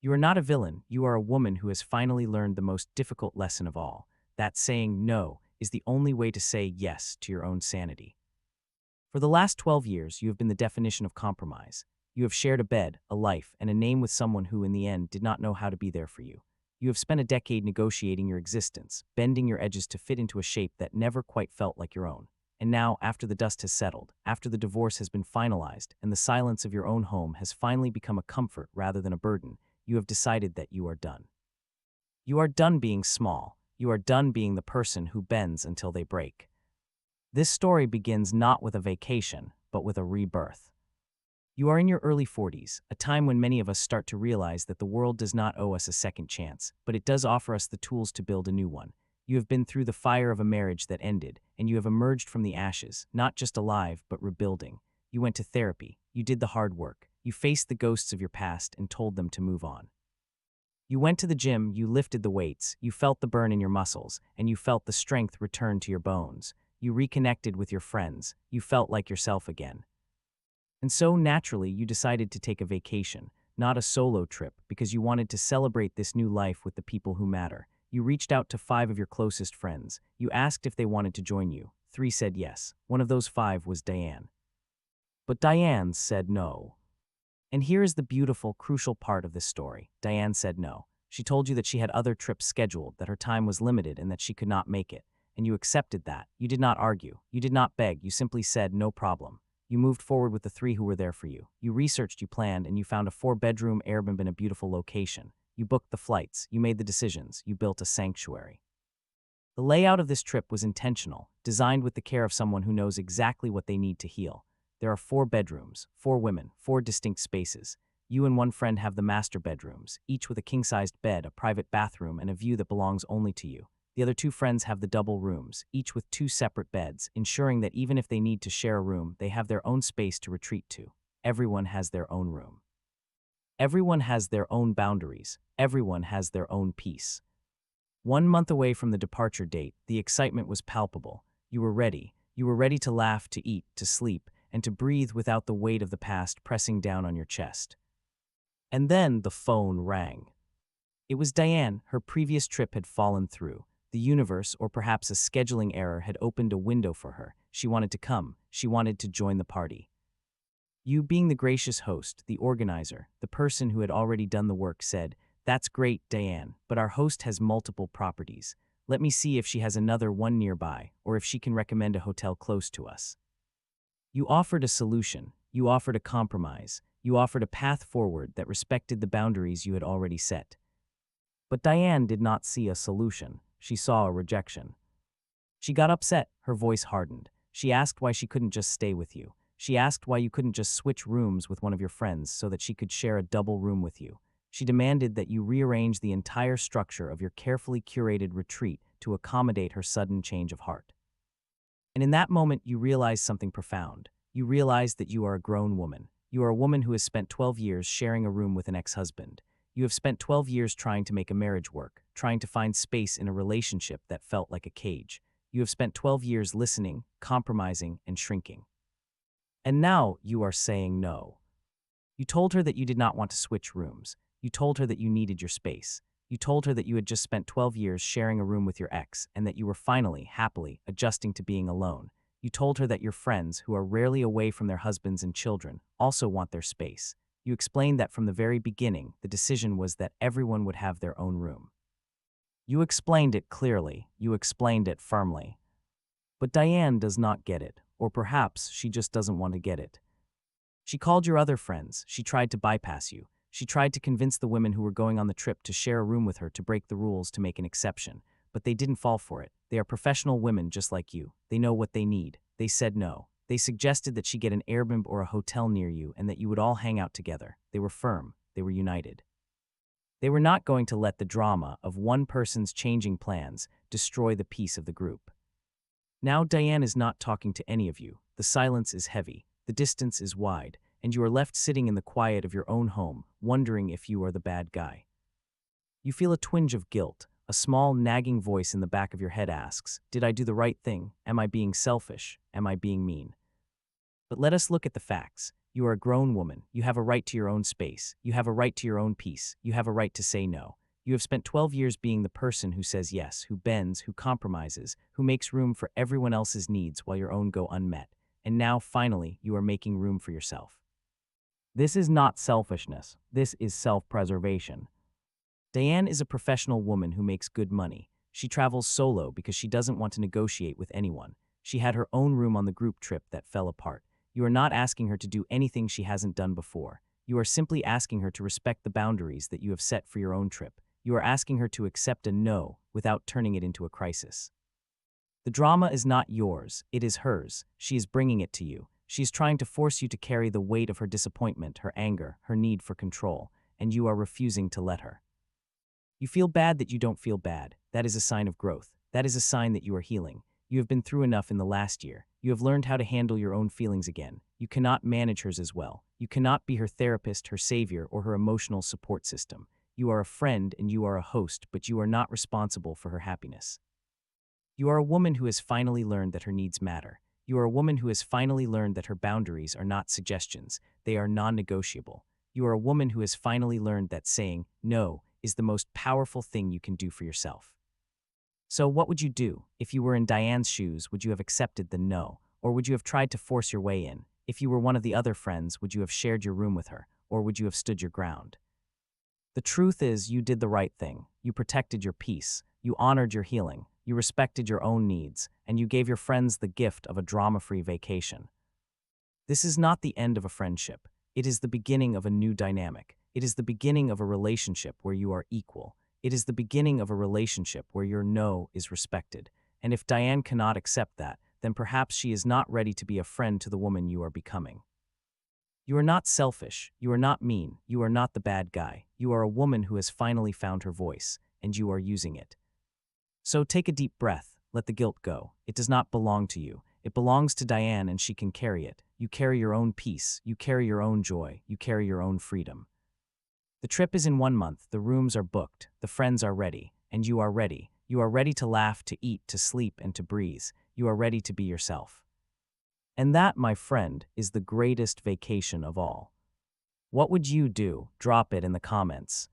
You are not a villain, you are a woman who has finally learned the most difficult lesson of all, that saying no is the only way to say yes to your own sanity. For the last 12 years, you have been the definition of compromise. You have shared a bed, a life, and a name with someone who, in the end, did not know how to be there for you. You have spent a decade negotiating your existence, bending your edges to fit into a shape that never quite felt like your own. And now, after the dust has settled, after the divorce has been finalized, and the silence of your own home has finally become a comfort rather than a burden, you have decided that you are done. You are done being small. You are done being the person who bends until they break. This story begins not with a vacation, but with a rebirth. You are in your early 40s, a time when many of us start to realize that the world does not owe us a second chance, but it does offer us the tools to build a new one. You have been through the fire of a marriage that ended, and you have emerged from the ashes, not just alive, but rebuilding. You went to therapy, you did the hard work, you faced the ghosts of your past and told them to move on. You went to the gym, you lifted the weights, you felt the burn in your muscles, and you felt the strength return to your bones. You reconnected with your friends, you felt like yourself again. And so, naturally, you decided to take a vacation, not a solo trip, because you wanted to celebrate this new life with the people who matter. You reached out to 5 of your closest friends. You asked if they wanted to join you. 3 said yes. One of those 5 was Diane. But Diane said no. And here is the beautiful, crucial part of this story. Diane said no. She told you that she had other trips scheduled, that her time was limited, and that she could not make it. And you accepted that. You did not argue. You did not beg. You simply said, no problem. You moved forward with the 3 who were there for you. You researched, you planned, and you found a 4-bedroom Airbnb in a beautiful location. You booked the flights. You made the decisions. You built a sanctuary. The layout of this trip was intentional, designed with the care of someone who knows exactly what they need to heal. There are 4 bedrooms, 4 women, 4 distinct spaces. You and one friend have the master bedrooms, each with a king-sized bed, a private bathroom, and a view that belongs only to you. The other 2 friends have the double rooms, each with 2 separate beds, ensuring that even if they need to share a room, they have their own space to retreat to. Everyone has their own room. Everyone has their own boundaries. Everyone has their own peace. 1 month away from the departure date, the excitement was palpable. You were ready. You were ready to laugh, to eat, to sleep, and to breathe without the weight of the past pressing down on your chest. And then the phone rang. It was Diane. Her previous trip had fallen through. The universe, or perhaps a scheduling error, had opened a window for her. She wanted to come. She wanted to join the party. You, being the gracious host, the organizer, the person who had already done the work, said, "That's great, Diane, but our host has multiple properties. Let me see if she has another one nearby, or if she can recommend a hotel close to us." You offered a solution. You offered a compromise. You offered a path forward that respected the boundaries you had already set. But Diane did not see a solution. She saw a rejection. She got upset. Her voice hardened. She asked why she couldn't just stay with you. She asked why you couldn't just switch rooms with one of your friends so that she could share a double room with you. She demanded that you rearrange the entire structure of your carefully curated retreat to accommodate her sudden change of heart. And in that moment, you realized something profound. You realized that you are a grown woman. You are a woman who has spent 12 years sharing a room with an ex-husband. You have spent 12 years trying to make a marriage work, trying to find space in a relationship that felt like a cage. You have spent 12 years listening, compromising, and shrinking. And now you are saying no. You told her that you did not want to switch rooms. You told her that you needed your space. You told her that you had just spent 12 years sharing a room with your ex and that you were finally, happily, adjusting to being alone. You told her that your friends, who are rarely away from their husbands and children, also want their space. You explained that from the very beginning, the decision was that everyone would have their own room. You explained it clearly. You explained it firmly. But Diane does not get it, or perhaps she just doesn't want to get it. She called your other friends. She tried to bypass you. She tried to convince the women who were going on the trip to share a room with her to break the rules to make an exception. But they didn't fall for it. They are professional women just like you. They know what they need. They said no. They suggested that she get an Airbnb or a hotel near you and that you would all hang out together. They were firm. They were united. They were not going to let the drama of one person's changing plans destroy the peace of the group. Now Diane is not talking to any of you. The silence is heavy. The distance is wide. And you are left sitting in the quiet of your own home, wondering if you are the bad guy. You feel a twinge of guilt. A small, nagging voice in the back of your head asks, "Did I do the right thing? Am I being selfish? Am I being mean?" But let us look at the facts. You are a grown woman. You have a right to your own space. You have a right to your own peace. You have a right to say no. You have spent 12 years being the person who says yes, who bends, who compromises, who makes room for everyone else's needs while your own go unmet. And now, finally, you are making room for yourself. This is not selfishness. This is self-preservation. Diane is a professional woman who makes good money. She travels solo because she doesn't want to negotiate with anyone. She had her own room on the group trip that fell apart. You are not asking her to do anything she hasn't done before. You are simply asking her to respect the boundaries that you have set for your own trip. You are asking her to accept a no without turning it into a crisis. The drama is not yours, it is hers. She is bringing it to you. She is trying to force you to carry the weight of her disappointment, her anger, her need for control, and you are refusing to let her. You feel bad that you don't feel bad. That is a sign of growth. That is a sign that you are healing. You have been through enough in the last year. You have learned how to handle your own feelings again. You cannot manage hers as well. You cannot be her therapist, her savior, or her emotional support system. You are a friend and you are a host, but you are not responsible for her happiness. You are a woman who has finally learned that her needs matter. You are a woman who has finally learned that her boundaries are not suggestions. They are non-negotiable. You are a woman who has finally learned that saying no is the most powerful thing you can do for yourself. So what would you do? If you were in Diane's shoes, would you have accepted the no? Or would you have tried to force your way in? If you were one of the other friends, would you have shared your room with her? Or would you have stood your ground? The truth is, you did the right thing. You protected your peace. You honored your healing. You respected your own needs. And you gave your friends the gift of a drama-free vacation. This is not the end of a friendship. It is the beginning of a new dynamic. It is the beginning of a relationship where you are equal. It is the beginning of a relationship where your no is respected. And if Diane cannot accept that, then perhaps she is not ready to be a friend to the woman you are becoming. You are not selfish. You are not mean. You are not the bad guy. You are a woman who has finally found her voice, and you are using it. So take a deep breath. Let the guilt go. It does not belong to you. It belongs to Diane, and she can carry it. You carry your own peace. You carry your own joy. You carry your own freedom. The trip is in 1 month. The rooms are booked. The friends are ready. And you are ready. You are ready to laugh, to eat, to sleep, and to breathe. You are ready to be yourself. And that, my friend, is the greatest vacation of all. What would you do? Drop it in the comments.